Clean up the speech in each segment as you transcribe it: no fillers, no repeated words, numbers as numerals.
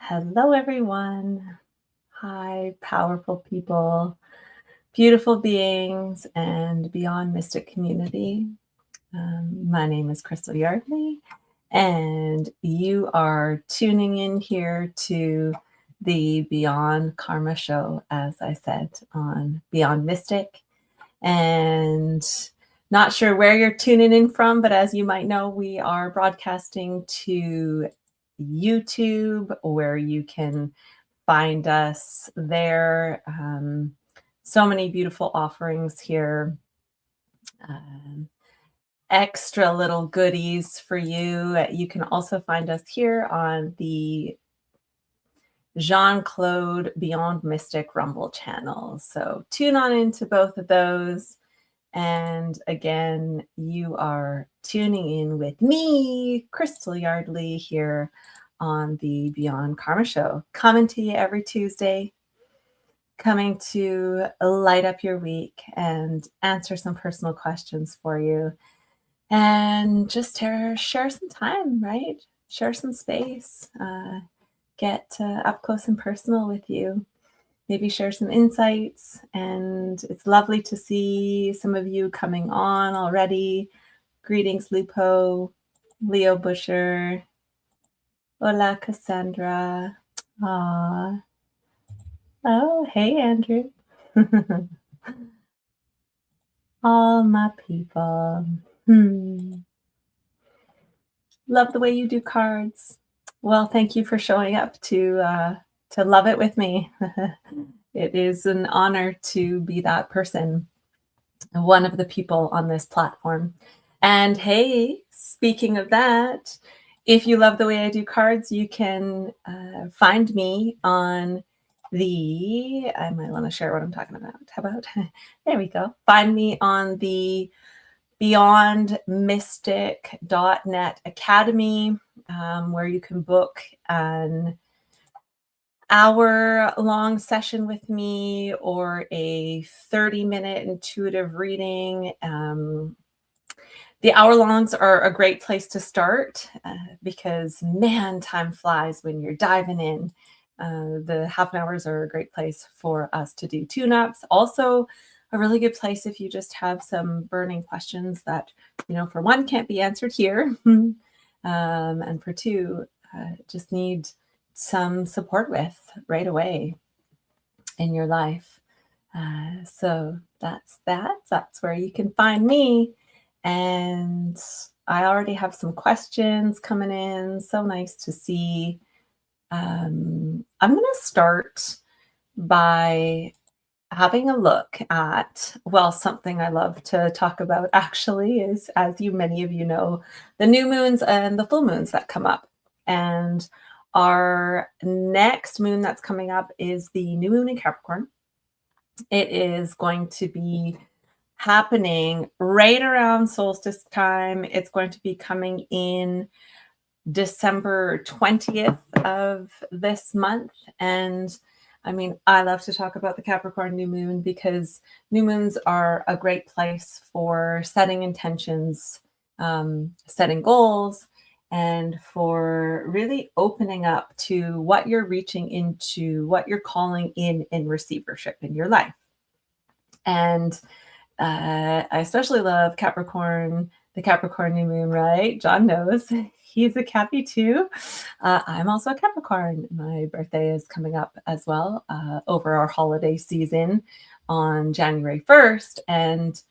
Hello, everyone. Hi, powerful people, beautiful beings, and beyond mystic community. My name is Crystal Yardley, and you are tuning in here to the Beyond Karma show, as I said, on Beyond Mystic. And not sure where you're tuning in from, but as you might know, we are broadcasting to YouTube, where you can find us there. So many beautiful offerings here. Um, Extra little goodies for you. You can also find us here on the Jean-Claude Beyond Mystic Rumble channel. So tune on into both of those. And again, you are tuning in with me, Crystal Yardley, here on the Beyond Karma show, coming to you every Tuesday, coming to light up your week and answer some personal questions for you, and just share some time, right? Share some space, get up close and personal with you, maybe share some insights. And it's lovely to see some of you coming on already. Greetings, Lupo, Leo Busher. Hola, Cassandra. Aw. Oh, hey, Andrew. All my people. Love the way you do cards. Well, thank you for showing up to love it with me. It is an honor to be that person, one of the people on this platform. And hey, speaking of that, if you love the way I do cards, you can find me on I might want to share what I'm talking about. How about, there we go. Find me on the beyondmystic.net academy, where you can book an hour-long session with me or a 30-minute intuitive reading. The hour-longs are a great place to start because, man, time flies when you're diving in. The half-hours are a great place for us to do tune-ups. Also, a really good place if you just have some burning questions that, for one, can't be answered here, and for two, just need some support with right away in your life. So that's where you can find me. And I already have some questions coming in. So nice to see. I'm going to start by having a look at, something I love to talk about actually is, as many of you know, the new moons and the full moons that come up. And our next moon that's coming up is the new moon in Capricorn. It is going to be happening right around solstice time. It's going to be coming in December 20th of this month. And I mean, I love to talk about the Capricorn new moon because new moons are a great place for setting intentions, setting goals, and for really opening up to what you're reaching into, what you're calling in receivership in your life. And I especially love Capricorn, the Capricorn new moon, right? John knows he's a Cappy too. I'm also a Capricorn. My birthday is coming up as well over our holiday season on January 1st. And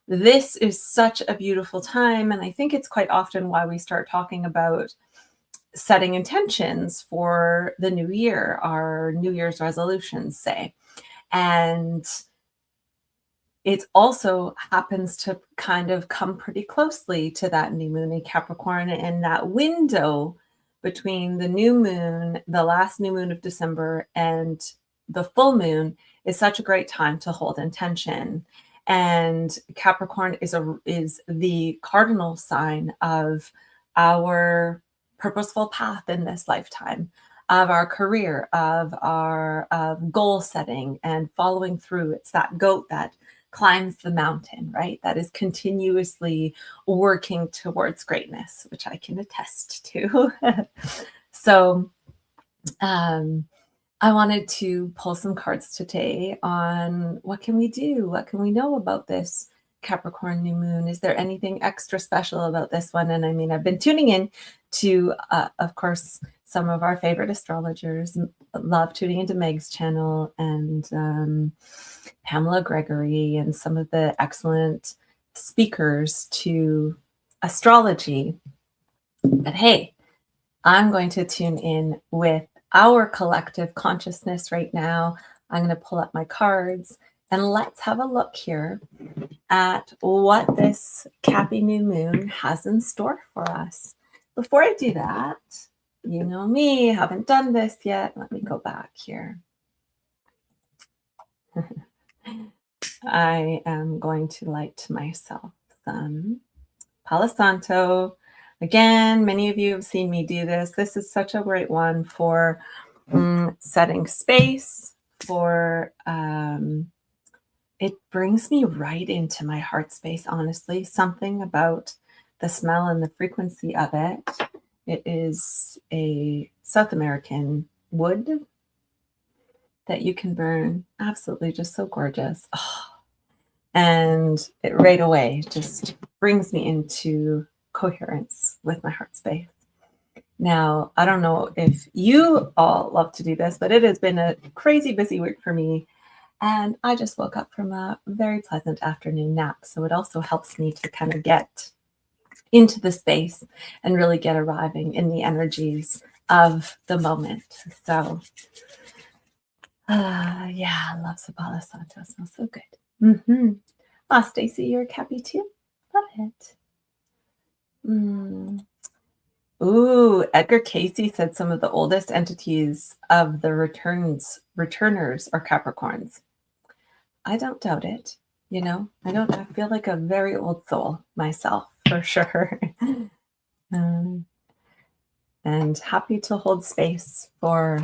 this is such a beautiful time. And I think it's quite often why we start talking about setting intentions for the new year, our New Year's resolutions, say. And it also happens to kind of come pretty closely to that new moon in Capricorn, and that window between the new moon, the last new moon of December, and the full moon is such a great time to hold intention. And Capricorn is the cardinal sign of our purposeful path in this lifetime, of our career, of our goal setting and following through. It's that goat that climbs the mountain, right? That is continuously working towards greatness, which I can attest to. So I wanted to pull some cards today on what can we do? What can we know about this Capricorn new moon? Is there anything extra special about this one? And I mean, I've been tuning in to, of course, some of our favorite astrologers. Love tuning into Meg's channel and Pamela Gregory and some of the excellent speakers to astrology. But hey, I'm going to tune in with our collective consciousness right now. I'm going to pull up my cards and let's have a look here at what this Cappy new moon has in store for us. Before I do that, you know me, haven't done this yet. Let me go back here. I am going to light myself some Palo Santo. Again, many of you have seen me do this. This is such a great one for setting space, for it brings me right into my heart space, honestly. Something about the smell and the frequency of it. It is a South American wood that you can burn. Absolutely just so gorgeous. Oh. And it right away just brings me into coherence with my heart space. Now, I don't know if you all love to do this, but it has been a crazy busy week for me. And I just woke up from a very pleasant afternoon nap. So it also helps me to kind of get into the space and really get arriving in the energies of the moment. So, yeah, I love Palo Santo. It smells so good. Oh, Stacy, you're a Cappy too? Love it. Ooh, Edgar Casey said some of the oldest entities of the returners are Capricorns. I don't doubt it. You know, I feel like a very old soul myself, for sure. And happy to hold space for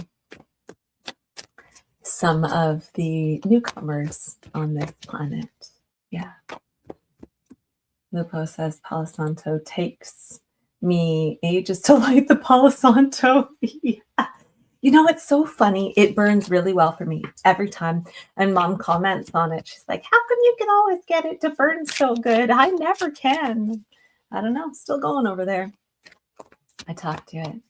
some of the newcomers on this planet. Yeah. Lupo says Palo Santo takes me ages to light the Palo Santo. Yeah. You know, it's so funny. It burns really well for me every time. And Mom comments on it. She's like, how come you can always get it to burn so good? I never can. I don't know. Still going over there. I talked to it.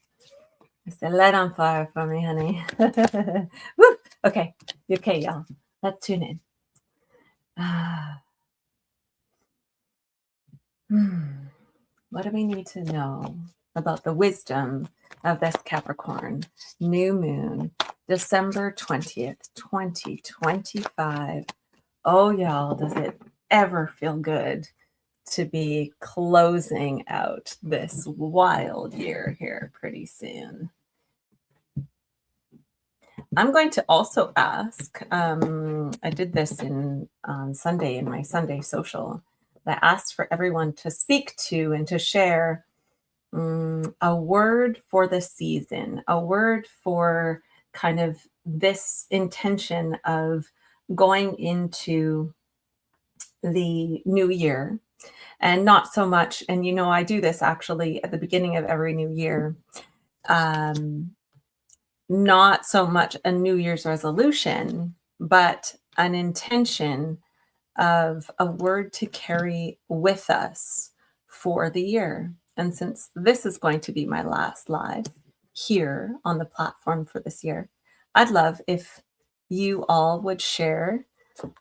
I said, light on fire for me, honey. Woo! Okay. Okay, y'all. Let's tune in. What do we need to know about the wisdom of this Capricorn new moon, December 20th, 2025? Oh, y'all, does it ever feel good to be closing out this wild year here pretty soon? I'm going to also ask, I did this on Sunday in my Sunday social. I asked for everyone to speak to and to share a word for the season, a word for kind of this intention of going into the new year. And not so much, and you know, I do this actually at the beginning of every new year. Not so much a New Year's resolution, but an intention of a word to carry with us for the year. And since this is going to be my last live here on the platform for this year, I'd love if you all would share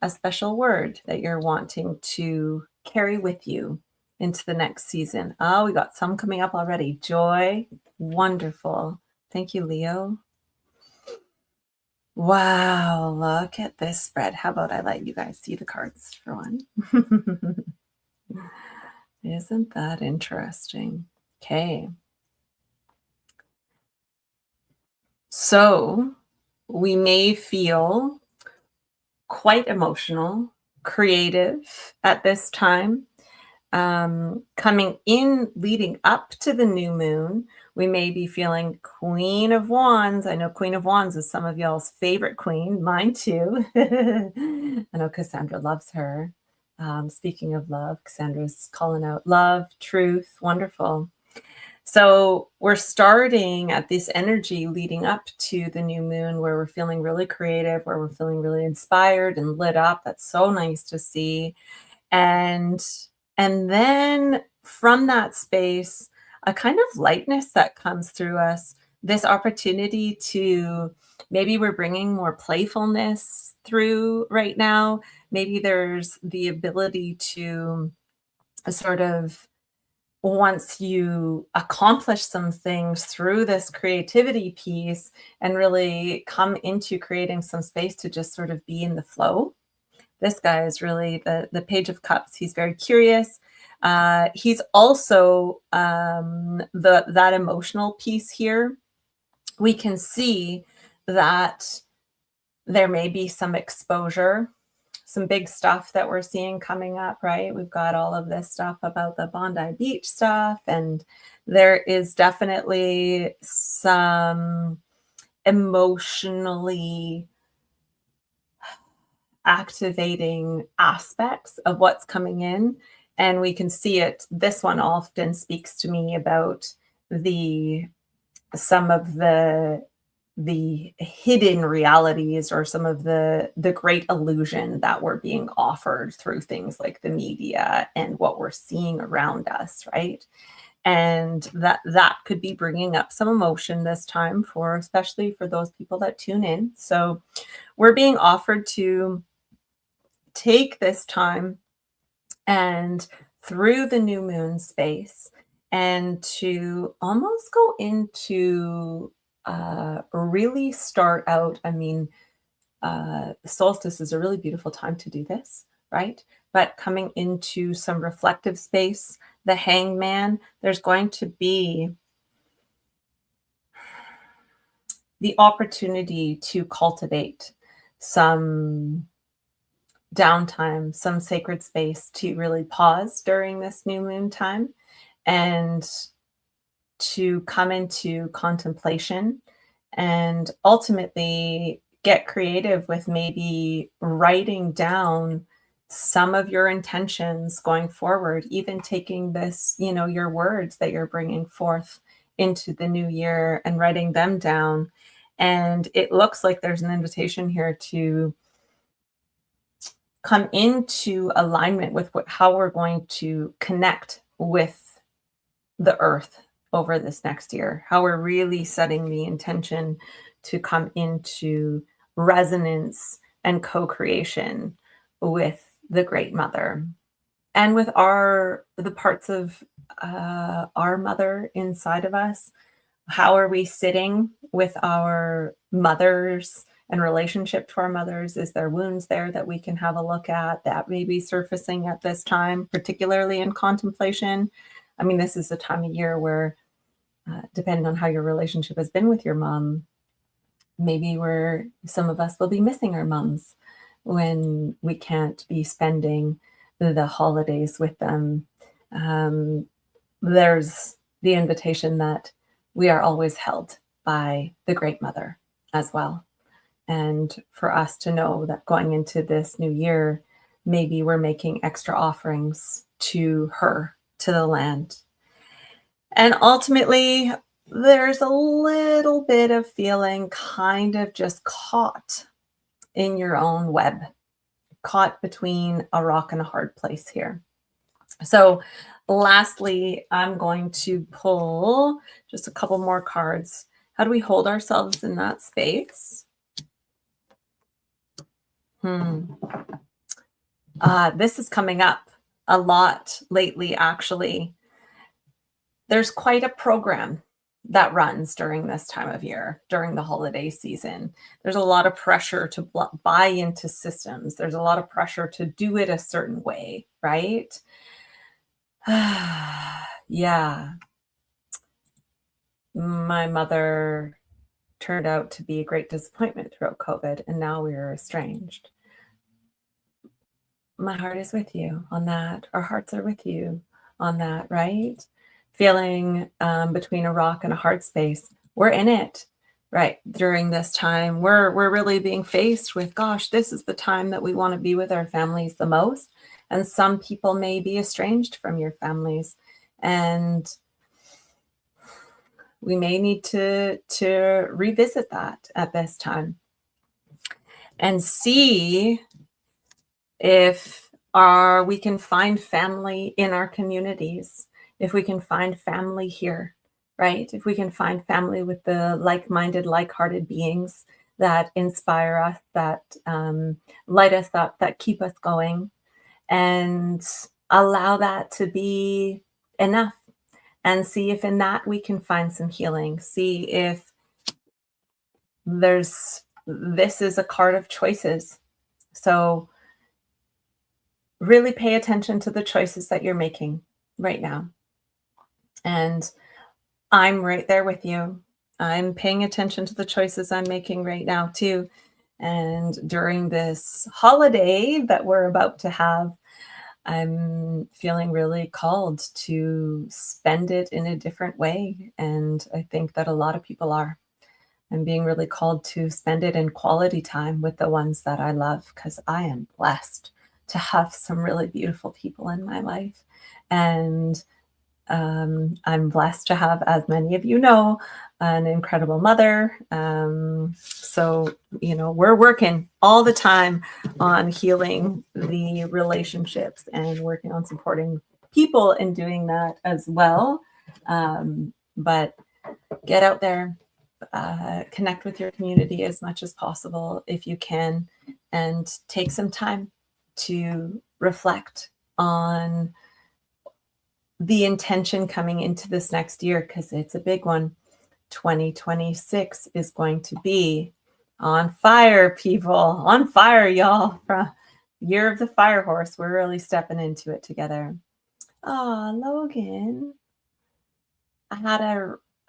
a special word that you're wanting to carry with you into the next season. Oh, we got some coming up already. Joy, wonderful. Thank you, Leo. Wow, look at this spread. How about I let you guys see the cards for one? Isn't that interesting? Okay. So we may feel quite emotional, creative at this time. Coming in, leading up to the new moon, we may be feeling Queen of Wands. I know Queen of Wands is some of y'all's favorite queen, mine too. I know Cassandra loves her. Speaking of love, Cassandra's calling out love, truth, wonderful. So we're starting at this energy leading up to the new moon where we're feeling really creative, where we're feeling really inspired and lit up. That's so nice to see. And then from that space, a kind of lightness that comes through us, this opportunity to, maybe we're bringing more playfulness through right now. Maybe there's the ability to sort of, once you accomplish some things through this creativity piece and really come into creating some space to just sort of be in the flow. This guy is really the Page of Cups. He's very curious. He's also that emotional piece here. We can see that there may be some exposure, some big stuff that we're seeing coming up, right? We've got all of this stuff about the Bondi Beach stuff, and there is definitely some emotionally activating aspects of what's coming in. And we can see it. This one often speaks to me about some of the hidden realities, or some of the great illusion that we're being offered through things like the media and what we're seeing around us, right? And that could be bringing up some emotion this time, for especially for those people that tune in. So we're being offered to take this time and through the new moon space, and to almost go into really start out. I mean, solstice is a really beautiful time to do this, right? But coming into some reflective space, the Hangman, there's going to be the opportunity to cultivate some downtime, some sacred space to really pause during this new moon time, and to come into contemplation, and ultimately get creative with maybe writing down some of your intentions going forward, even taking this, your words that you're bringing forth into the new year and writing them down. And it looks like there's an invitation here to come into alignment with how we're going to connect with the earth over this next year, how we're really setting the intention to come into resonance and co-creation with the Great Mother, and with the parts of our mother inside of us. How are we sitting with our mothers and relationship to our mothers? Is there wounds there that we can have a look at that may be surfacing at this time, particularly in contemplation? I mean, this is a time of year where, depending on how your relationship has been with your mom, maybe some of us will be missing our moms when we can't be spending the holidays with them. There's the invitation that we are always held by the Great Mother as well. And for us to know that going into this new year, maybe we're making extra offerings to her, to the land. And ultimately, there's a little bit of feeling kind of just caught in your own web, caught between a rock and a hard place here. So lastly, I'm going to pull just a couple more cards. How do we hold ourselves in that space? This is coming up a lot lately, actually. There's quite a program that runs during this time of year, during the holiday season. There's a lot of pressure to buy into systems. There's a lot of pressure to do it a certain way, right? Yeah. My mother turned out to be a great disappointment throughout COVID, and now we are estranged. My heart is with you on that. Our hearts are with you on that, right? Feeling between a rock and a hard space. We're in it, right? During this time, we're really being faced with, gosh, this is the time that we want to be with our families the most. And some people may be estranged from your families. And we may need to revisit that at this time and see if we can find family in our communities, if we can find family here, right? If we can find family with the like-minded, like-hearted beings that inspire us, that light us up, that keep us going, and allow that to be enough, and see if in that we can find some healing. See if this is a card of choices. So really pay attention to the choices that you're making right now. And I'm right there with you. I'm paying attention to the choices I'm making right now too. And during this holiday that we're about to have, I'm feeling really called to spend it in a different way. And I think that a lot of people are. I'm being really called to spend it in quality time with the ones that I love, because I am blessed to have some really beautiful people in my life. And I'm blessed to have, as many of you know, an incredible mother. So, we're working all the time on healing the relationships and working on supporting people in doing that as well. But get out there, connect with your community as much as possible if you can, and take some time to reflect on the intention coming into this next year, because it's a big one. 2026 is going to be on fire, people. On fire, y'all. From Year of the Fire Horse. We're really stepping into it together. Oh, Logan. I had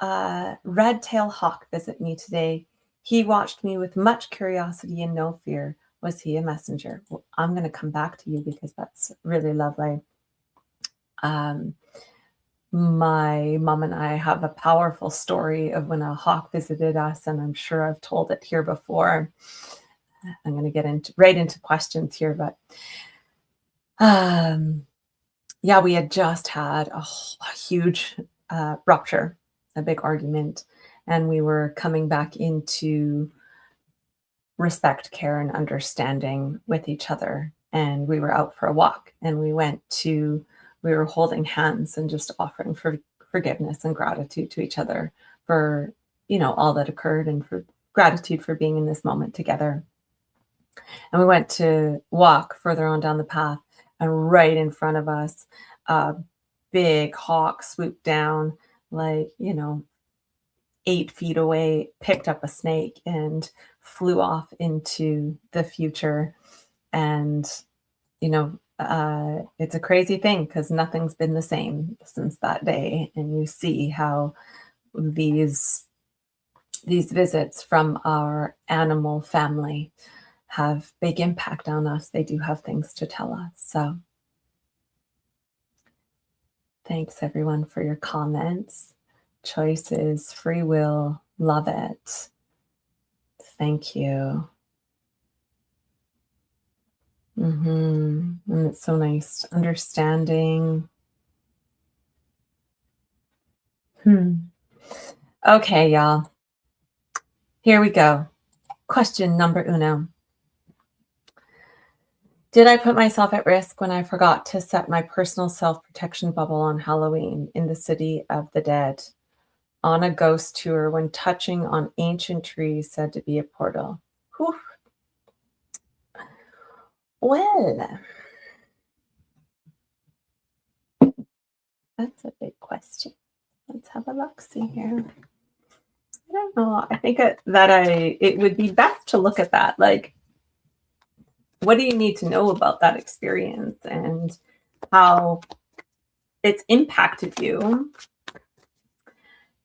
a red-tailed hawk visit me today. He watched me with much curiosity and no fear. Was he a messenger? Well, I'm going to come back to you because that's really lovely. My mom and I have a powerful story of when a hawk visited us, and I'm sure I've told it here before. I'm going to get right into questions here, but yeah, we had just had a huge rupture, a big argument, and we were coming back into respect, care, and understanding with each other. And we were out for a walk, and we were holding hands and just offering forgiveness and gratitude to each other for, all that occurred, and for gratitude for being in this moment together. And we went to walk further on down the path, and right in front of us, a big hawk swooped down, 8 feet away, picked up a snake and flew off into the future. And, it's a crazy thing, because nothing's been the same since that day. And you see how these visits from our animal family have big impact on us. They do have things to tell us. So thanks everyone for your comments. Choices, free will, love it. Thank you. And it's so nice understanding. Okay, y'all. Here we go. Question number uno. Did I put myself at risk when I forgot to set my personal self-protection bubble on Halloween in the City of the Dead on a ghost tour when touching on ancient trees said to be a portal? Whew. Well, that's a big question. Let's have a look-see here. I don't know. I think that it would be best to look at that. Like, what do you need to know about that experience and how it's impacted you?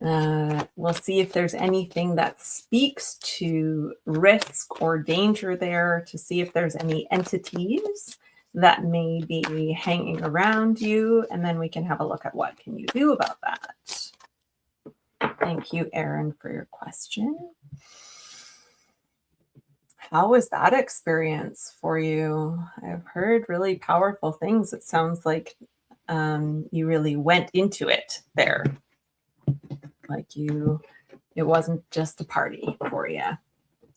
We'll see if there's anything that speaks to risk or danger there, to see if there's any entities that may be hanging around you, and then we can have a look at what can you do about that. Thank you, Erin, for your question. How was that experience for you? I've heard really powerful things. It sounds like you really went into it there. Like it wasn't just a party for you.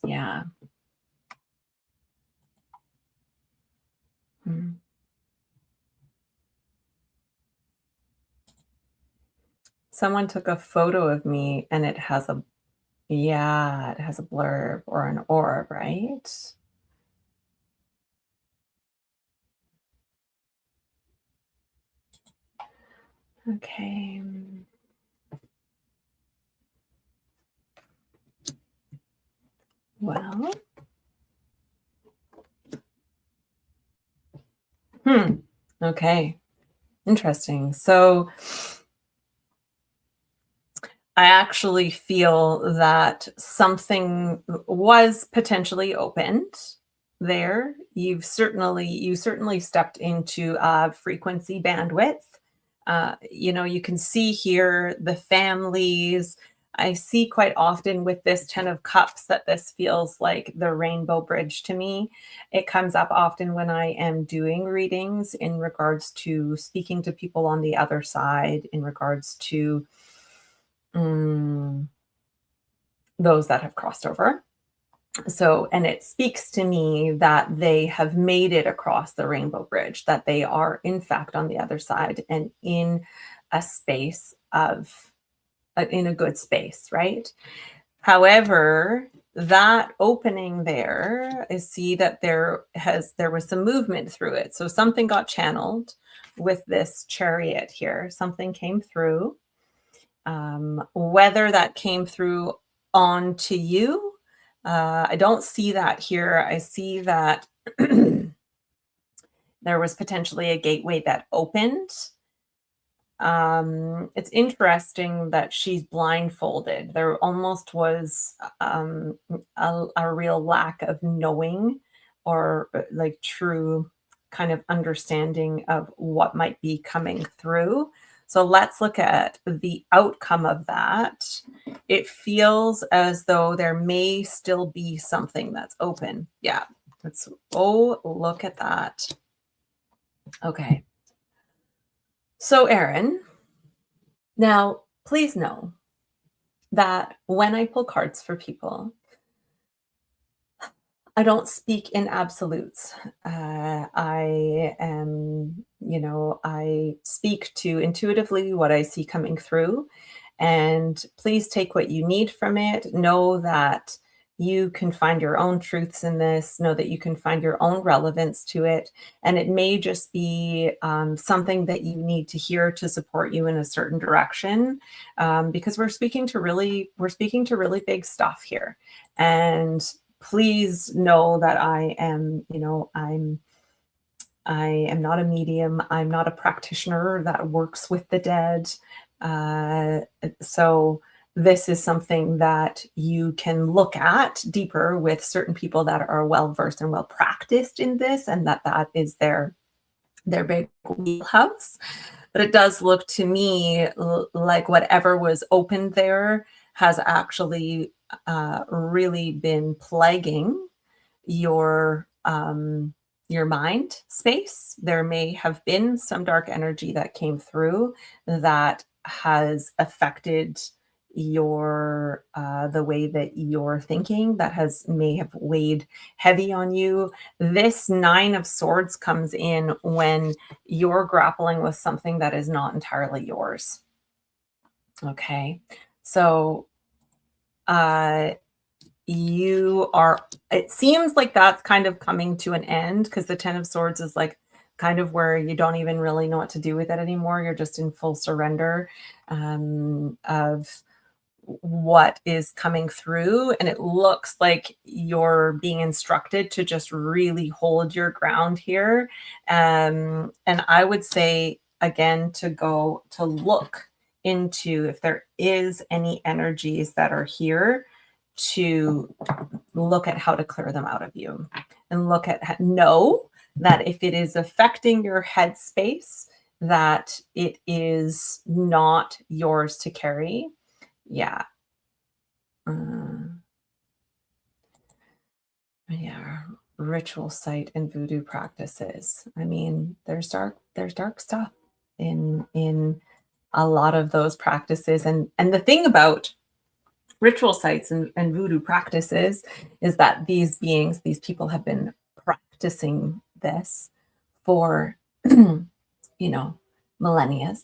Yeah. Hmm. Someone took a photo of me and it has a, yeah, it has a blurb or an orb, right? Okay. Well, okay. Interesting. So I actually feel that something was potentially opened there. You certainly stepped into a frequency bandwidth. You can see here the families. I see quite often with this 10 of cups that this feels like the rainbow bridge to me. It comes up often when I am doing readings in regards to speaking to people on the other side, in regards to Mm, those that have crossed over. So, and it speaks to me that they have made it across the rainbow bridge, that they are in fact on the other side and in a space of, in a good space, right? However, that opening there, I see that there was some movement through it. So something got channeled with this chariot here. Something came through. Whether that came through onto you, I don't see that here. I see that there was potentially a gateway that opened. It's interesting that she's blindfolded. There almost was a real lack of knowing or like true kind of understanding of what might be coming through. So let's look at the outcome of that. It feels as though there may still be something that's open. Yeah. Oh, look at that. Okay. So, Erin, now please know that when I pull cards for people, I don't speak in absolutes. I am, I speak to intuitively what I see coming through. And please take what you need from it. Know that you can find your own truths in this. Know that you can find your own relevance to it. And it may just be something that you need to hear to support you in a certain direction, because we're speaking to really big stuff here. And please know that I am not a medium. I'm not a practitioner that works with the dead. So this is something that you can look at deeper with certain people that are well versed and well practiced in this, and that is their big wheelhouse. But it does look to me like whatever was opened there has actually really been plaguing your mind space. There may have been some dark energy that came through that has affected your the way that you're thinking, that may have weighed heavy on you. This 9 of Swords comes in when you're grappling with something that is not entirely yours. Okay, so it seems like that's kind of coming to an end, because the 10 of Swords is like kind of where you don't even really know what to do with it anymore. You're just in full surrender of what is coming through. And it looks like you're being instructed to just really hold your ground here. And I would say, again, to go to look into if there is any energies that are here, to look at how to clear them out of you, and know that if it is affecting your headspace, that it is not yours to carry. Yeah. Yeah. Ritual site and voodoo practices. I mean, there's dark stuff in a lot of those practices. And the thing about ritual sites and voodoo practices is that these beings, these people have been practicing this for, you know, millennia,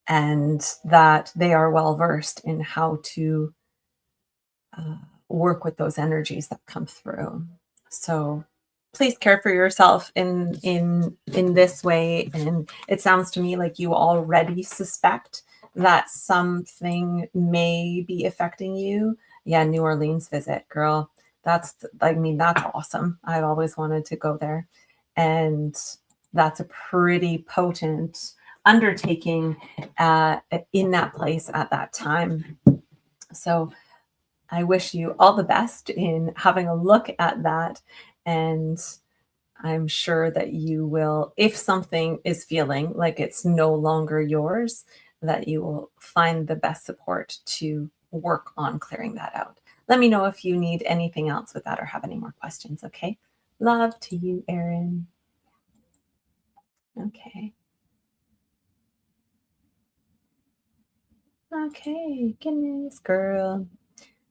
and that they are well versed in how to uh, work with those energies that come through. So please care for yourself in this way. And it sounds to me like you already suspect that something may be affecting you. Yeah, New Orleans visit, girl. That's, I mean, that's awesome. I've always wanted to go there. And that's a pretty potent undertaking in that place at that time. So I wish you all the best in having a look at that. And I'm sure that you will, if something is feeling like it's no longer yours, that you will find the best support to work on clearing that out. Let me know if you need anything else with that or have any more questions, okay? Love to you, Erin. Okay. Okay, goodness, girl.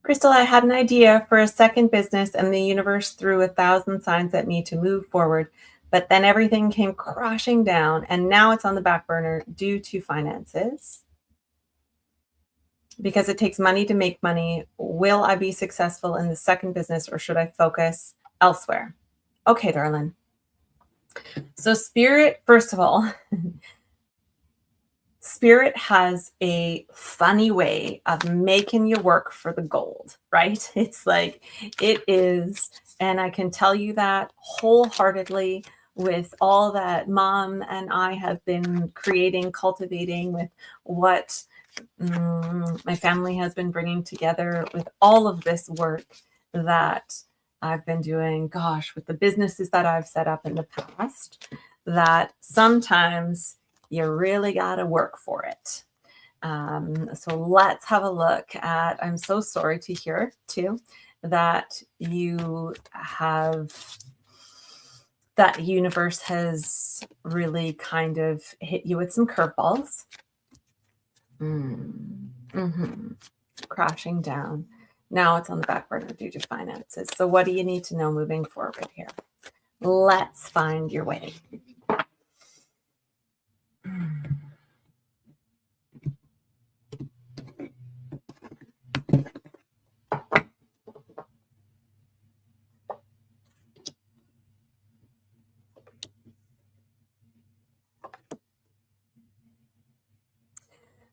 Crystal, I had an idea for a second business and the universe threw 1,000 signs at me to move forward, but then everything came crashing down and now it's on the back burner due to finances. Because it takes money to make money. Will I be successful in the second business or should I focus elsewhere? Okay, darling. So Spirit, first of all, Spirit has a funny way of making you work for the gold, right? It's like, it is, and I can tell you that wholeheartedly with all that Mom and I have been creating, cultivating, with what my family has been bringing together, with all of this work that I've been doing, gosh, with the businesses that I've set up in the past, that sometimes you really got to work for it. So let's have a look at, I'm so sorry to hear too, that you have, that universe has really kind of hit you with some curveballs. Crashing down. Now it's on the back burner due to finances. So what do you need to know moving forward here? Let's find your way.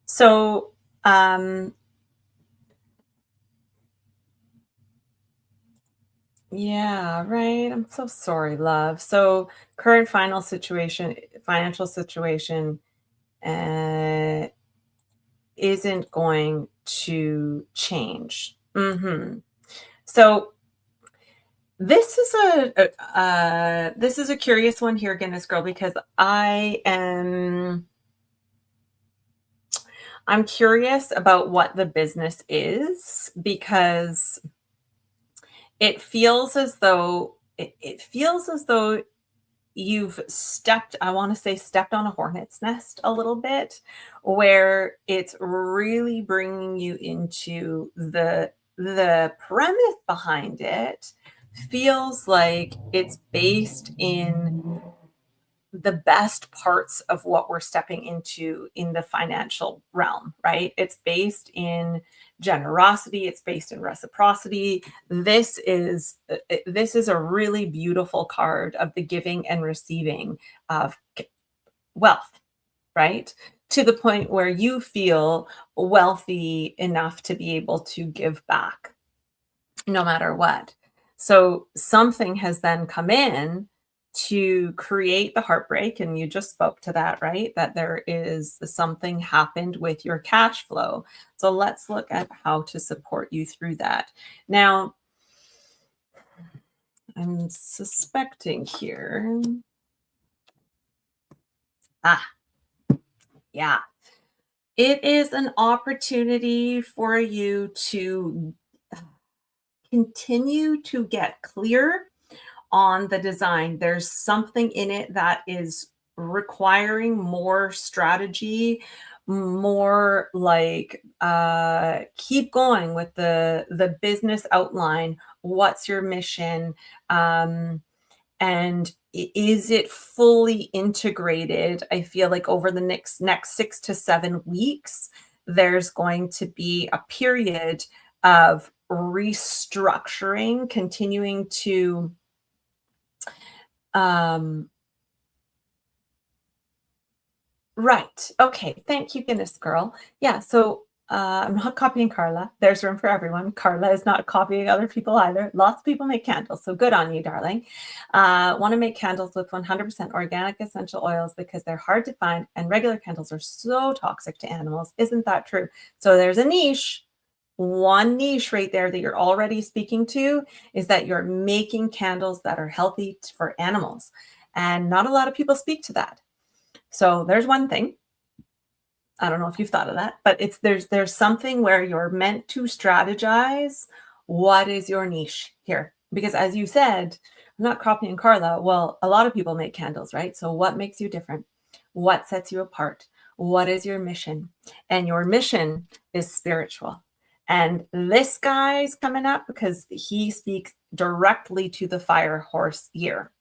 So, yeah, right. I'm so sorry, love. So current financial situation, uh, isn't going to change. So this is a curious one here, Guinness Girl, because I'm curious about what the business is, because it feels as though you've stepped, I want to say stepped on a hornet's nest a little bit, where it's really bringing you into the premise behind it feels like it's based in the best parts of what we're stepping into in the financial realm, right? It's based in generosity, it's based in reciprocity. This is a really beautiful card of the giving and receiving of wealth, right? To the point where you feel wealthy enough to be able to give back no matter what. So something has then come in to create the heartbreak, and you just spoke to that, right? That there is something happened with your cash flow. So let's look at how to support you through that. Now, I'm suspecting here. Yeah. It is an opportunity for you to continue to get clear on the design. There's something in it that is requiring more strategy, more like keep going with the business outline. What's your mission? And is it fully integrated? I feel like over the next 6 to 7 weeks, there's going to be a period of restructuring, continuing to right. Okay. Thank you, Guinness Girl. Yeah. So I'm not copying Carla. There's room for everyone. Carla is not copying other people either. Lots of people make candles. So good on you, darling. Want to make candles with 100% organic essential oils because they're hard to find and regular candles are so toxic to animals. Isn't that true? So there's a niche. One niche right there that you're already speaking to is that you're making candles that are healthy for animals. And not a lot of people speak to that. So there's one thing. I don't know if you've thought of that, but there's something where you're meant to strategize. What is your niche here? Because as you said, I'm not copying Carla. Well, a lot of people make candles, right? So what makes you different? What sets you apart? What is your mission? And your mission is spiritual. And this guy's coming up because he speaks directly to the fire horse year.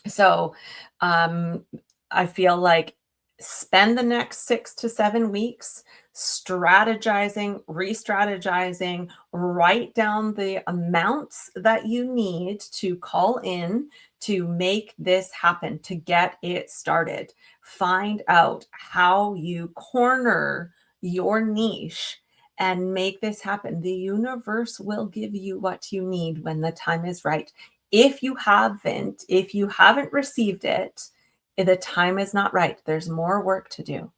So I feel like spend the next 6 to 7 weeks strategizing, re-strategizing, write down the amounts that you need to call in to make this happen, to get it started. Find out how you corner your niche and make this happen. The universe will give you what you need when the time is right. If you haven't received it, the time is not right. There's more work to do.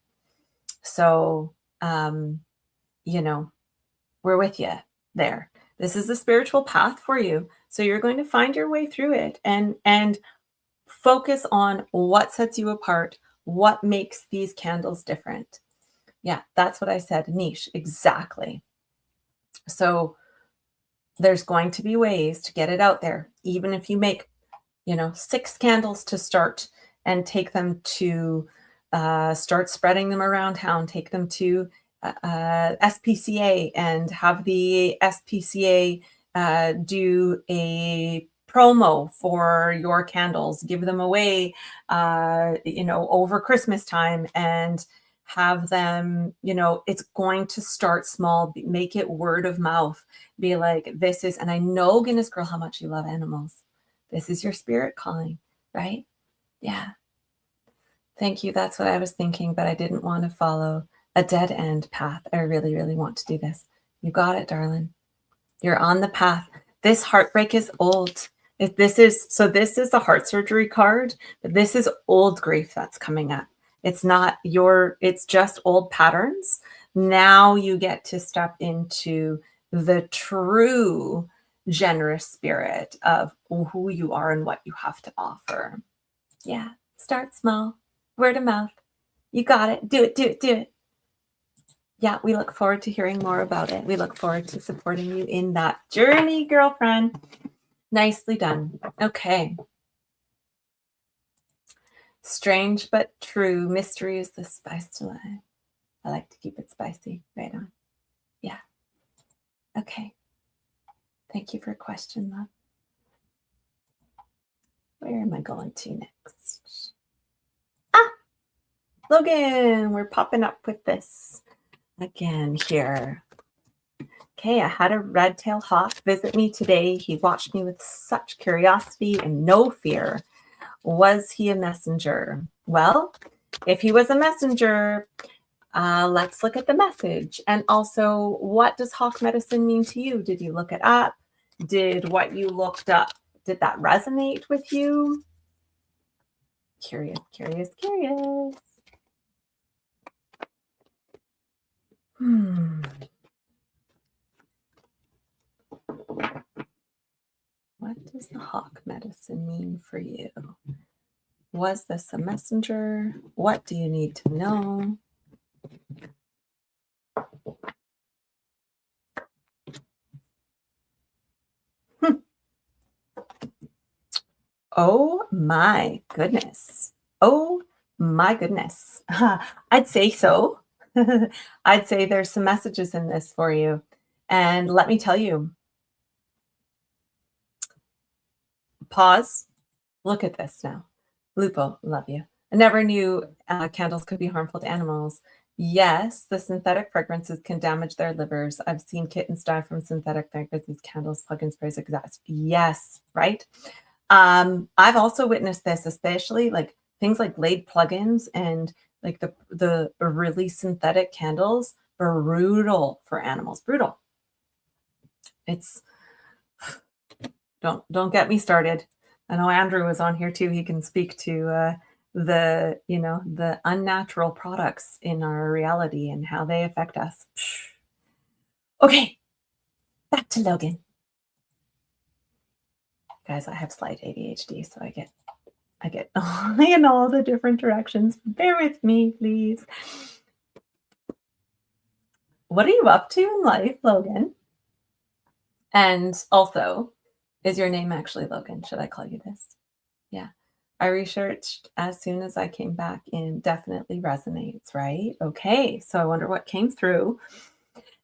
So, we're with you there. This is the spiritual path for you. So you're going to find your way through it and focus on what sets you apart, what makes these candles different. Yeah, that's what I said. Niche. Exactly. So there's going to be ways to get it out there, even if you make, 6 candles to start and take them to start spreading them around town, take them to SPCA and have the SPCA do a promo for your candles, give them away, over Christmas time and have them, it's going to start small, make it word of mouth, be like, this is, and I know, Guinness Girl, how much you love animals. This is your spirit calling, right? Yeah. Thank you. That's what I was thinking, but I didn't want to follow a dead end path. I really, really want to do this. You got it, darling. You're on the path. This heartbreak is old. This is the heart surgery card, but this is old grief that's coming up. It's not it's just old patterns. Now you get to step into the true generous spirit of who you are and what you have to offer. Yeah. Start small. Word of mouth. You got it. Do it, do it, do it. Yeah, we look forward to hearing more about it. We look forward to supporting you in that journey, girlfriend. Nicely done. Okay. Strange but true. Mystery is the spice to life. I like to keep it spicy. Right on. Yeah. Okay. Thank you for a question, love. Where am I going to next? Logan, we're popping up with this again here. Okay, I had a red-tailed hawk visit me today. He watched me with such curiosity and no fear. Was he a messenger? Well, if he was a messenger, let's look at the message. And also, what does hawk medicine mean to you? Did you look it up? Did what you looked up, did that resonate with you? Curious, curious, curious. What does the hawk medicine mean for you? Was this a messenger? What do you need to know? Oh my goodness. Oh my goodness. I'd say so. I'd say there's some messages in this for you. And let me tell you, pause, look at this now. Lupo, love you. I never knew candles could be harmful to animals. Yes, the synthetic fragrances can damage their livers. I've seen kittens die from synthetic fragrances, candles, plug-in sprays, exhaust. Yes, right? I've also witnessed this, especially like things like Glade plugins and like the really synthetic candles, brutal for animals. Brutal. It's don't get me started. I know Andrew was on here too. He can speak to the unnatural products in our reality and how they affect us. Okay, back to Logan. Guys, I have slight ADHD, so I get in all the different directions. Bear with me, please. What are you up to in life, Logan? And also, is your name actually Logan? Should I call you this? Yeah. I researched as soon as I came back in, definitely resonates, right? Okay, so I wonder what came through.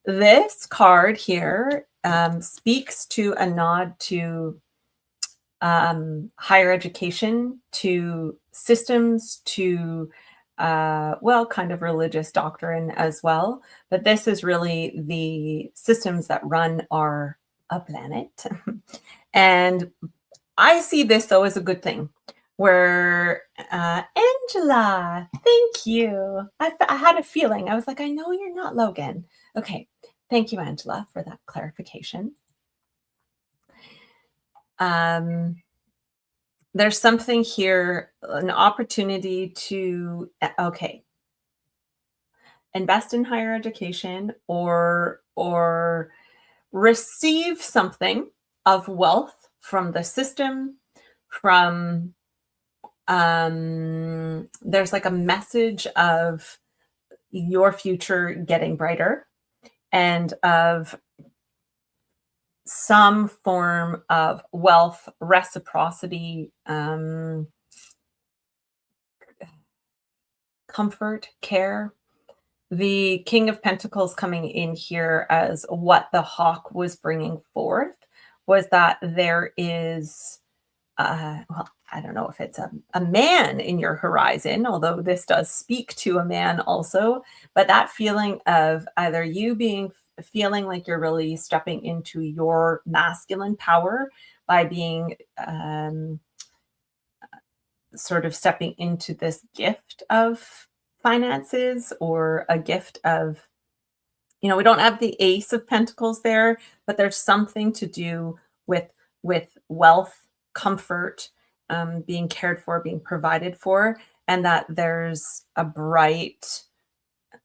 This card here speaks to a nod to higher education, to systems, to kind of religious doctrine as well. But this is really the systems that run our planet. And I see this though as a good thing. Where Angela, thank you. I had a feeling. I was like, I know you're not Logan. Okay, thank you, Angela, for that clarification. There's something here, an opportunity to, okay, invest in higher education or receive something of wealth from the system, from, there's like a message of your future getting brighter and of some form of wealth, reciprocity, comfort, care. The King of Pentacles coming in here as what the hawk was bringing forth was that there is, well, I don't know if it's a man in your horizon, although this does speak to a man also, but that feeling of either you feeling like you're really stepping into your masculine power by being sort of stepping into this gift of finances or a gift of, we don't have the Ace of Pentacles there, but there's something to do with wealth, comfort, being cared for, being provided for, and that there's a bright,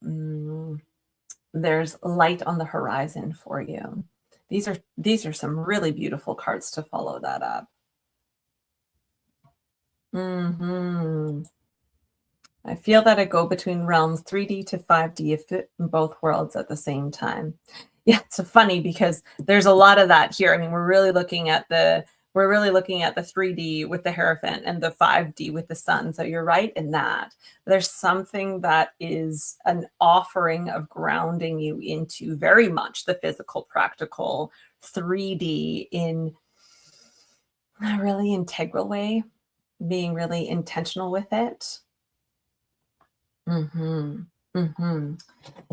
there's light on the horizon for you. These are some really beautiful cards to follow that up. I feel that I go between realms 3D to 5D if fit in both worlds at the same time. Yeah, it's funny because there's a lot of that here. I mean, we're really looking at the 3D with the Hierophant and the 5D with the Sun. So you're right in that. There's something that is an offering of grounding you into very much the physical, practical 3D in a really integral way, being really intentional with it.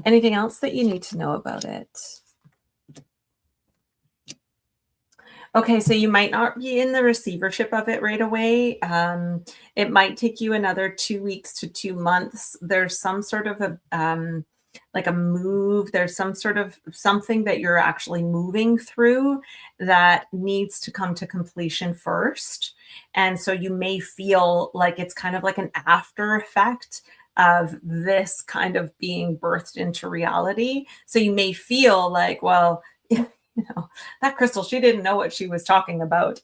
Anything else that you need to know about it? Okay, so you might not be in the receivership of it right away. It might take you another 2 weeks to 2 months. There's some sort of like a move. There's some sort of something that you're actually moving through that needs to come to completion first. And so you may feel like it's kind of like an after effect of this kind of being birthed into reality. So you may feel like, well, that crystal, she didn't know what she was talking about.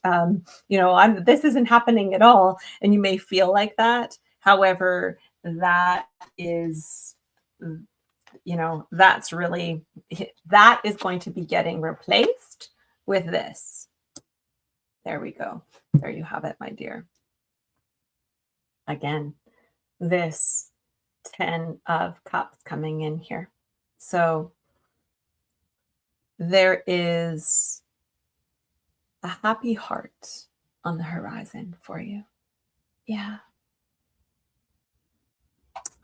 This isn't happening at all. And you may feel like that. However, that is, that is going to be getting replaced with this. There we go. There you have it, my dear. Again, this 10 of Cups coming in here. So there is a happy heart on the horizon for you. Yeah.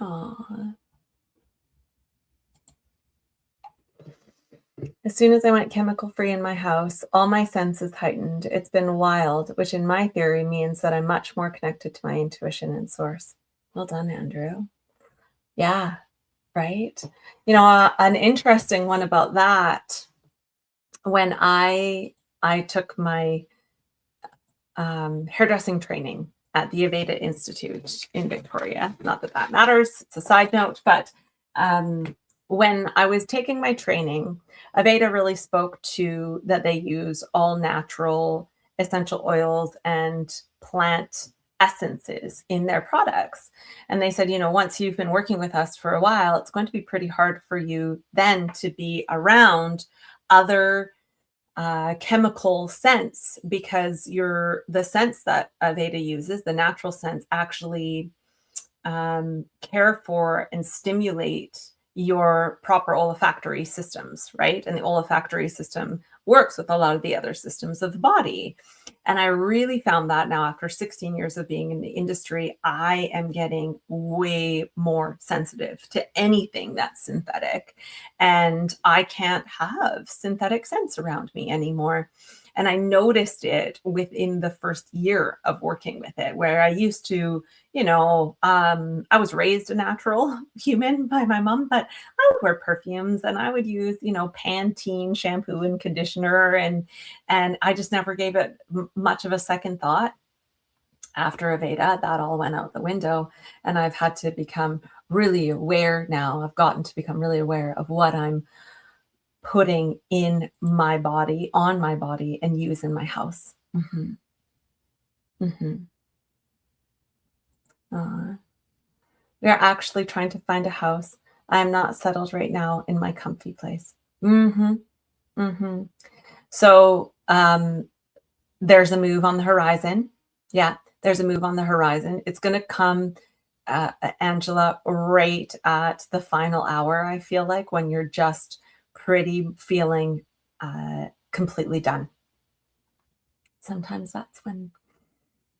Aw. As soon as I went chemical free in my house, all my senses heightened. It's been wild, which in my theory means that I'm much more connected to my intuition and source. Well done, Andrew. Yeah, right. You know, an interesting one about that, when I took my hairdressing training at the Aveda Institute in Victoria. Not that that matters, it's a side note, but when I was taking my training, Aveda really spoke to that they use all natural essential oils and plant essences in their products. And they said, you know, once you've been working with us for a while, it's going to be pretty hard for you then to be around other chemical scents, because the scents that Aveda uses, the natural scents, actually care for and stimulate your proper olfactory systems, right? And the olfactory system works with a lot of the other systems of the body. And I really found that now, after 16 years of being in the industry, I am getting way more sensitive to anything that's synthetic. And I can't have synthetic scents around me anymore. And I noticed it within the first year of working with it, where I used to, you know, I was raised a natural human by my mom, but I would wear perfumes and I would use, you know, Pantene shampoo and conditioner, and I just never gave it much of a second thought. After Aveda, that all went out the window, and I've had to become really aware now. I've gotten to become really aware of what I'm putting in my body, on my body, and use in my house. Mm-hmm. Mm-hmm. We are actually trying to find a house. I am not settled right now in my comfy place. Mm-hmm. Mm-hmm. So there's a move on the horizon. Yeah, there's a move on the horizon. It's going to come, Angela, right at the final hour, I feel like, when you're just pretty feeling completely done. Sometimes that's when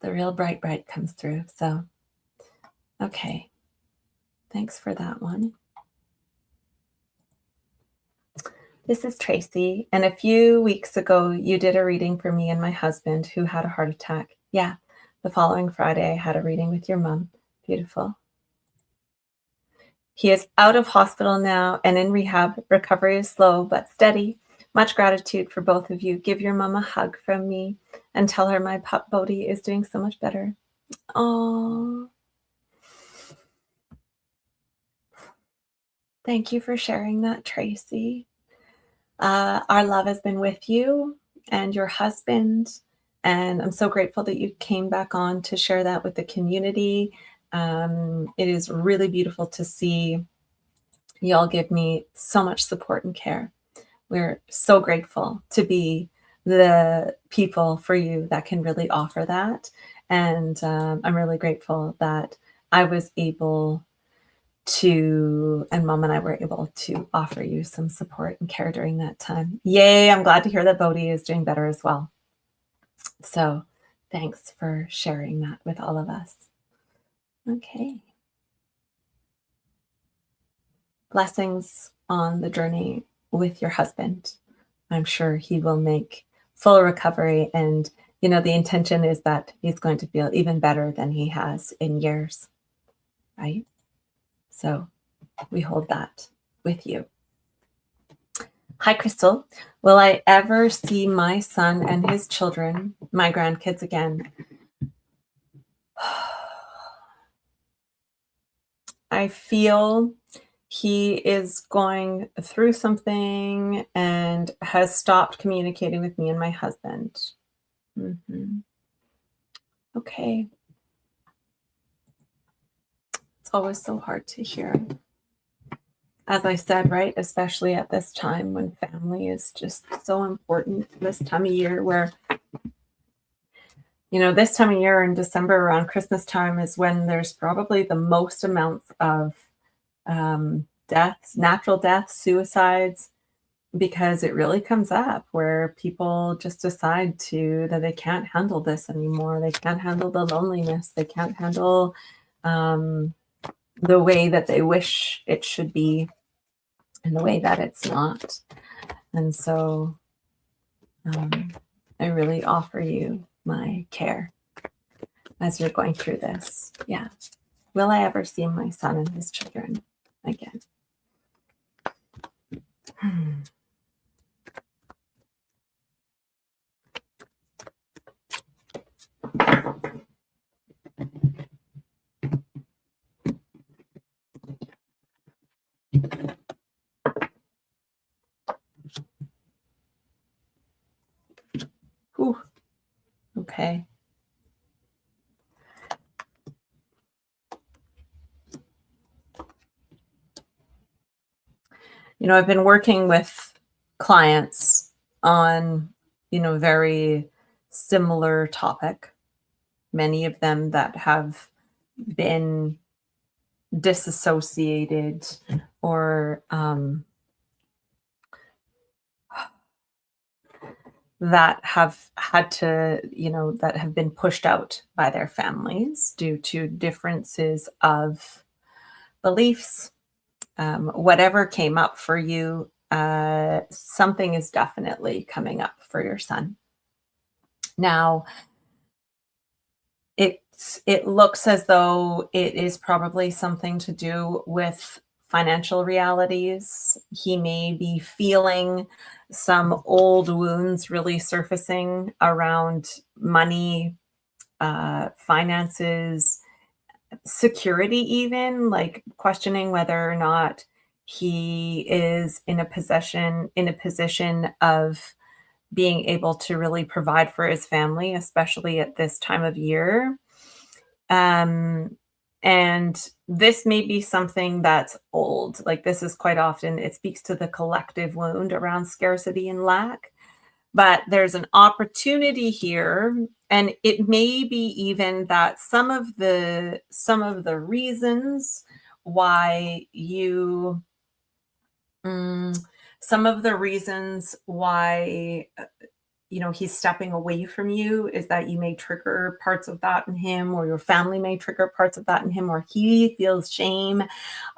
the real bright comes through. So, okay. Thanks for that one. This is Tracy. And a few weeks ago, you did a reading for me and my husband, who had a heart attack. Yeah. The following Friday, I had a reading with your mom. Beautiful. He is out of hospital now and in rehab. Recovery is slow but steady. Much gratitude for both of you. Give your mom a hug from me and tell her my pup Bodhi is doing so much better. Oh, thank you for sharing that, Tracy. Our love has been with you and your husband, and I'm so grateful that you came back on to share that with the community. It is really beautiful to see y'all give me so much support and care. We're so grateful to be the people for you that can really offer that. And I'm really grateful that I was able to, and Mom and I were able to offer you some support and care during that time. Yay, I'm glad to hear that Bodhi is doing better as well. So thanks for sharing that with all of us. Okay. Blessings on the journey with your husband. I'm sure he will make full recovery, and you know, the intention is that he's going to feel even better than he has in years, right? So we hold that with you. Hi, Crystal. Will I ever see my son and his children, my grandkids, again? I feel he is going through something and has stopped communicating with me and my husband. Mm-hmm. Okay. It's always so hard to hear. As I said, right, especially at this time when family is just so important, this time of year where, you know, this time of year in December around Christmas time is when there's probably the most amounts of deaths, natural deaths, suicides, because it really comes up where people just decide that they can't handle this anymore. They can't handle the loneliness. They can't handle the way that they wish it should be and the way that it's not. And so I really offer you my care as you're going through this. Yeah. Will I ever see my son and his children again? Whew. Okay. I've been working with clients on, very similar topic. Many of them that have been disassociated or that have had to, that have been pushed out by their families due to differences of beliefs. Whatever came up for you, something is definitely coming up for your son. Now, it looks as though it is probably something to do with financial realities. He may be feeling some old wounds really surfacing around money, finances, security, even like questioning whether or not he is in a position of being able to really provide for his family, especially at this time of year. And this may be something that's old. Like, this is quite often, it speaks to the collective wound around scarcity and lack. But there's an opportunity here, and it may be even that some of the reasons why you some of the reasons why he's stepping away from you is that you may trigger parts of that in him, or your family may trigger parts of that in him, or he feels shame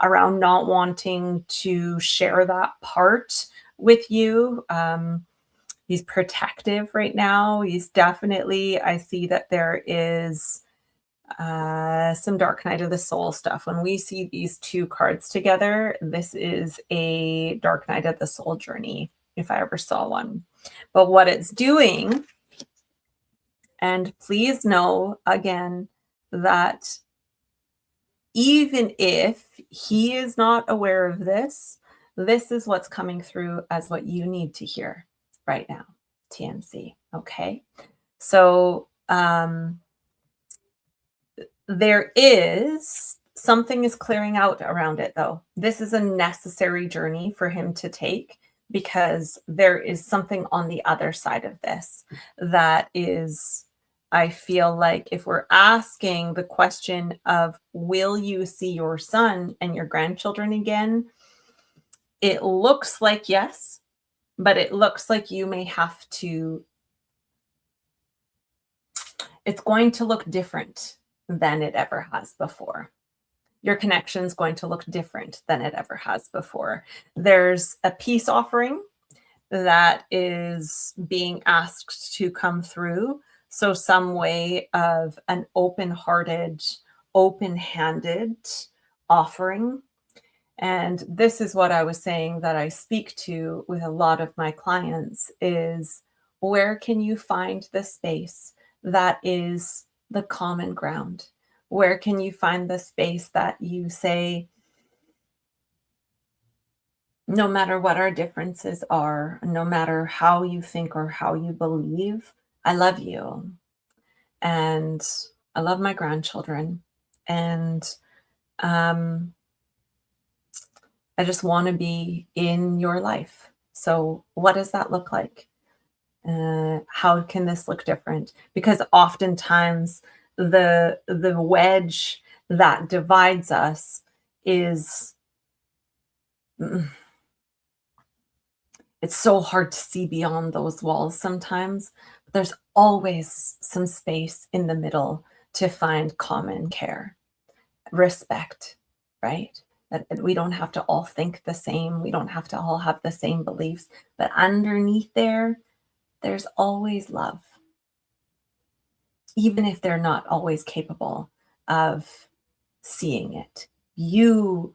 around not wanting to share that part with you. He's protective right now. He's definitely, I see that there is some dark night of the soul stuff. When we see these two cards together, this is a dark night of the soul journey, if I ever saw one. But what it's doing, and please know again that even if he is not aware of this, this is what's coming through as what you need to hear right now, TMC. Okay. So there is something is clearing out around it, though. This is a necessary journey for him to take, because there is something on the other side of this that is, I feel like, if we're asking the question of, will you see your son and your grandchildren again? It looks like yes, but it looks like you may have to, it's going to look different than it ever has before. Your connection is going to look different than it ever has before. There's a peace offering that is being asked to come through. So some way of an open-hearted, open-handed offering. And this is what I was saying that I speak to with a lot of my clients is, where can you find the space that is the common ground? Where can you find the space that you say, no matter what our differences are, no matter how you think or how you believe, I love you. And I love my grandchildren. And I just want to be in your life. So what does that look like? How can this look different? Because oftentimes the wedge that divides us is It's so hard to see beyond those walls sometimes, but there's always some space in the middle to find common care, respect, right? That we don't have to all think the same. We don't have to all have the same beliefs, but underneath there, there's always love, even if they're not always capable of seeing it. You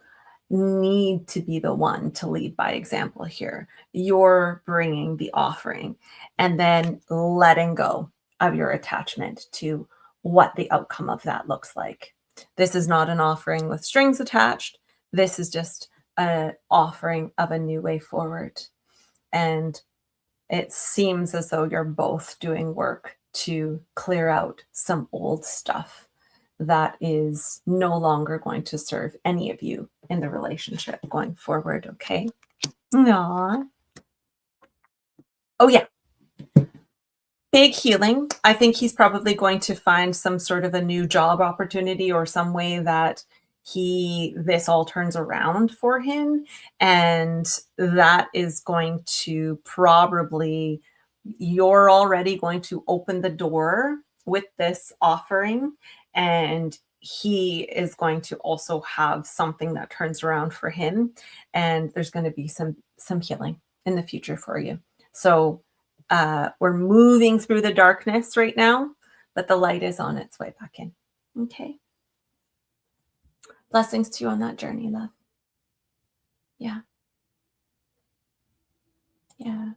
need to be the one to lead by example here. You're bringing the offering and then letting go of your attachment to what the outcome of that looks like. This is not an offering with strings attached. This is just an offering of a new way forward. And it seems as though you're both doing work to clear out some old stuff that is no longer going to serve any of you in the relationship going forward, okay? Aww. Oh, yeah. Big healing. I think he's probably going to find some sort of a new job opportunity or some way that this all turns around for him. And that is going to probably, you're already going to open the door with this offering, and he is going to also have something that turns around for him, and there's going to be some healing in the future for you. So we're moving through the darkness right now, but the light is on its way back in. Okay. Blessings to you on that journey, love. Yeah. Yeah.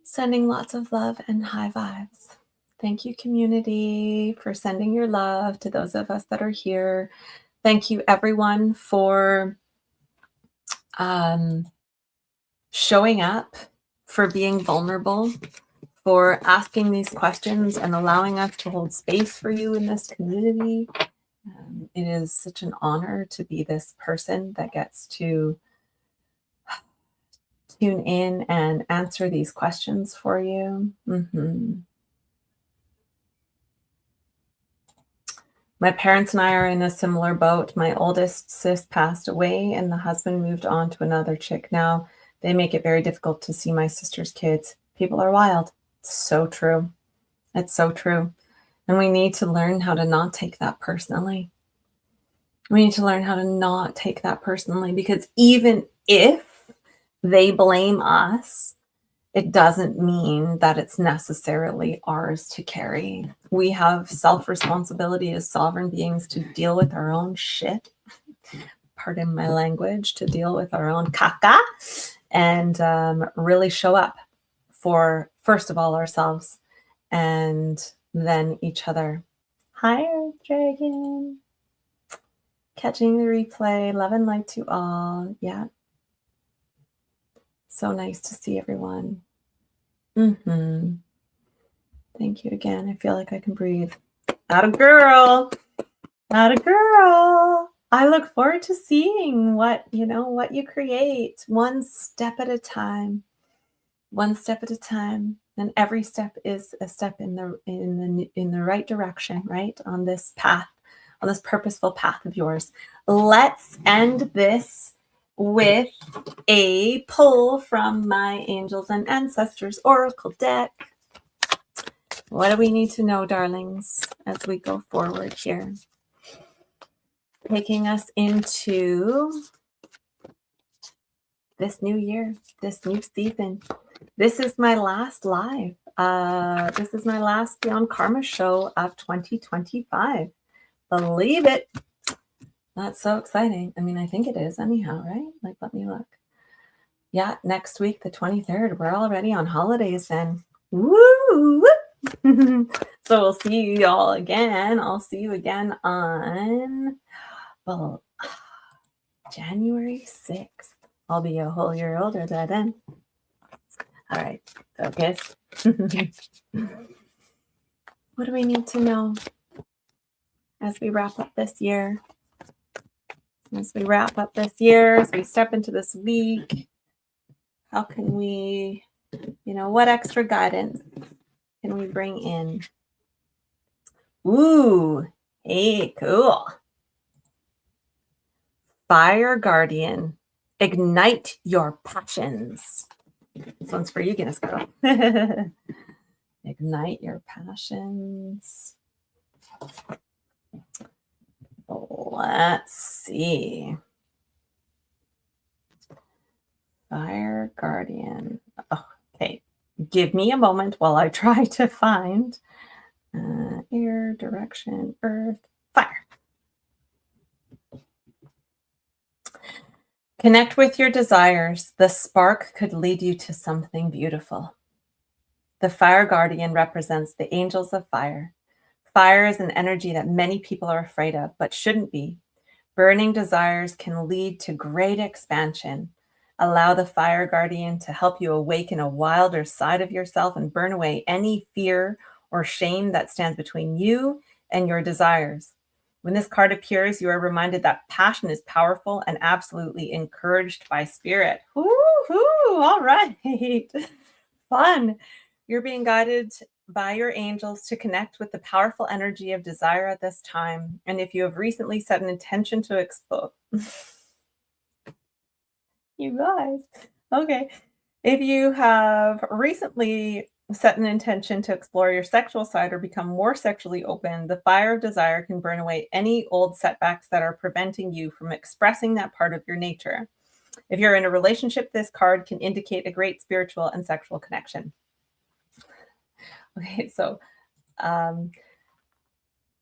Sending lots of love and high vibes. Thank you, community, for sending your love to those of us that are here. Thank you, everyone, for showing up, for being vulnerable, for asking these questions and allowing us to hold space for you in this community. It is such an honor to be this person that gets to tune in and answer these questions for you. My parents and I are in a similar boat. My oldest sis passed away and the husband moved on to another chick now. They make it very difficult to see my sister's kids. People are wild. It's so true. It's so true. And we need to learn how to not take that personally. We need to learn how to not take that personally, because even if they blame us, it doesn't mean that it's necessarily ours to carry. We have self-responsibility as sovereign beings to deal with our own shit. Pardon my language, to deal with our own caca, and really show up for, first of all, ourselves and then each other. Hi, Earth Dragon. Catching the replay. Love and light to all. Yeah. So nice to see everyone. Thank you again. I feel like I can breathe. Atta girl. Atta girl. I look forward to seeing what you create, one step at a time. One step at a time. And every step is a step in the right direction, right? On this path, on this purposeful path of yours. Let's end this with a pull from my Angels and Ancestors Oracle deck. What do we need to know, darlings, as we go forward here? Taking us into this new year, this new season. This is my last live. This is my last Beyond Karma show of 2025. Believe it. That's so exciting. I mean, I think it is anyhow, right? Like, let me look. Yeah, next week, the 23rd. We're already on holidays then. Woo! So we'll see you all again. I'll see you again on, well, January 6th. I'll be a whole year older by then. All right, focus. What do we need to know as we wrap up this year? As we wrap up this year, as we step into this week, how can we, what extra guidance can we bring in? Ooh, hey, cool. Fire Guardian, ignite your passions. This one's for you, Guinness Girl. Ignite your passions. Let's see. Fire Guardian. Oh, okay. Give me a moment while I try to find air, direction, earth, fire. Connect with your desires. The spark could lead you to something beautiful. The Fire Guardian represents the angels of fire. Fire is an energy that many people are afraid of, but shouldn't be. Burning desires can lead to great expansion. Allow the Fire Guardian to help you awaken a wilder side of yourself and burn away any fear or shame that stands between you and your desires. When this card appears, you are reminded that passion is powerful and absolutely encouraged by spirit. Woo-hoo! All right. Fun. You're being guided by your angels to connect with the powerful energy of desire at this time. And if you have recently set an intention to explore, you guys, okay. If you have recently set an intention to explore your sexual side or become more sexually open, the fire of desire can burn away any old setbacks that are preventing you from expressing that part of your nature. If you're in a relationship, this card can indicate a great spiritual and sexual connection. Okay, so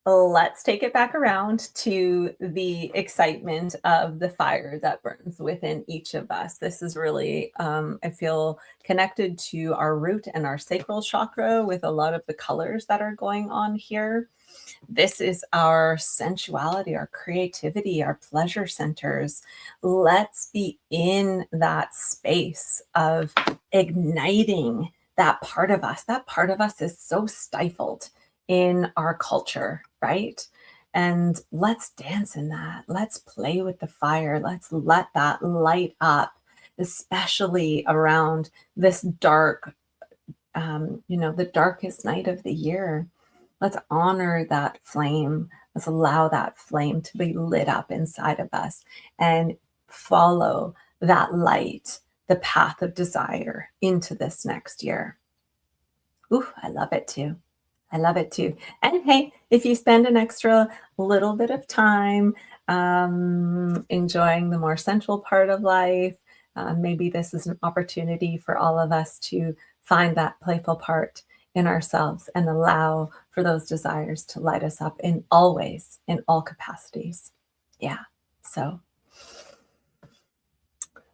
let's take it back around to the excitement of the fire that burns within each of us. This is really, I feel, connected to our root and our sacral chakra with a lot of the colors that are going on here. This is our sensuality, our creativity, our pleasure centers. Let's be in that space of igniting that part of us. That part of us is so stifled in our culture, right? And let's dance in that. Let's play with the fire. Let's let that light up, especially around this dark, the darkest night of the year. Let's honor that flame. Let's allow that flame to be lit up inside of us and follow that light, the path of desire into this next year. Ooh, I love it too. I love it too. And hey, if you spend an extra little bit of time enjoying the more sensual part of life, maybe this is an opportunity for all of us to find that playful part in ourselves and allow for those desires to light us up in all ways, in all capacities. Yeah, so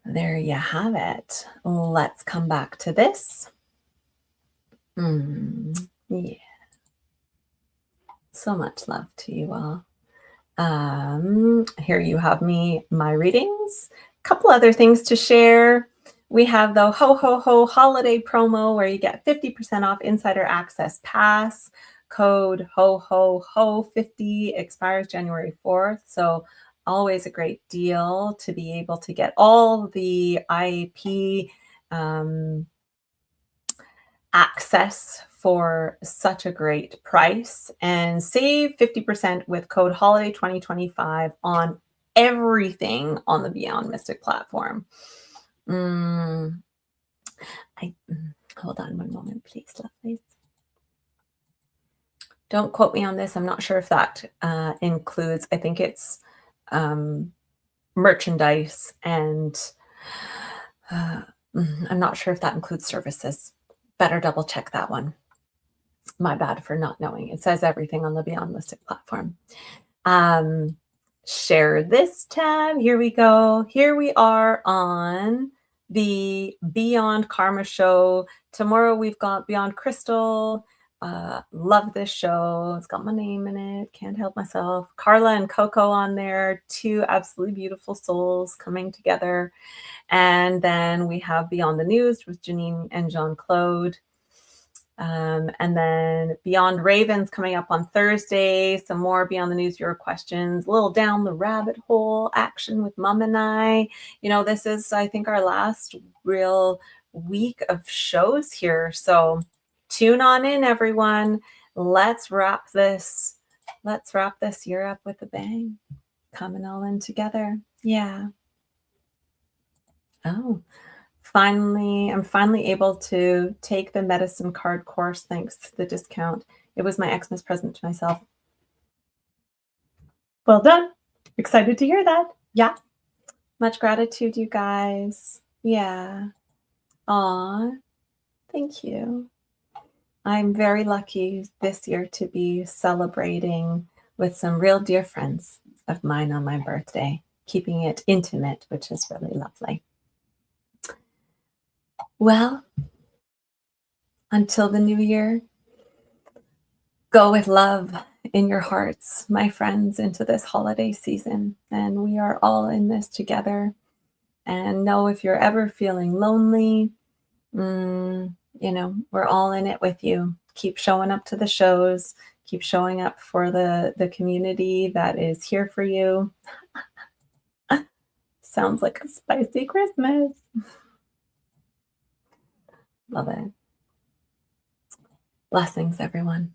there you have it. Let's come back to this. Yeah. So much love to you all. Here you have my readings. A couple other things to share. We have the Ho Ho Ho holiday promo where you get 50% off Insider Access Pass. Code Ho Ho Ho 50 expires January 4th. So always a great deal to be able to get all the IAP access for such a great price, and save 50% with code holiday 2025 on everything on the Beyond Mystic platform. Hold on one moment, please, lovelies. Don't quote me on this. I'm not sure if that includes, I think it's merchandise, and I'm not sure if that includes services. Better double check that one. My bad for not knowing. It says everything on the Beyond Mystic platform. Share this tab. Here we go. Here we are on the Beyond Karma show. Tomorrow we've got Beyond Crystal. Love this show. It's got my name in it. Can't help myself. Carla and Coco on there. Two absolutely beautiful souls coming together. And then we have Beyond the News with Janine and Jean-Claude. And then Beyond Ravens coming up on Thursday. Some more Beyond the News, your questions. A little down the rabbit hole action with Mom and I. This is, I think, our last real week of shows here. So tune on in, everyone. Let's wrap this year up with a bang. Coming all in together. Yeah. Oh, I'm finally able to take the medicine card course thanks to the discount. It was my Xmas present to myself. Well done. Excited to hear that. Yeah. Much gratitude, you guys. Yeah. Aw, thank you. I'm very lucky this year to be celebrating with some real dear friends of mine on my birthday, keeping it intimate, which is really lovely. Well, until the new year, go with love in your hearts, my friends, into this holiday season. And we are all in this together. And know if you're ever feeling lonely, we're all in it with you. Keep showing up to the shows, keep showing up for the community that is here for you. Sounds like a spicy Christmas. Love it. Blessings, everyone.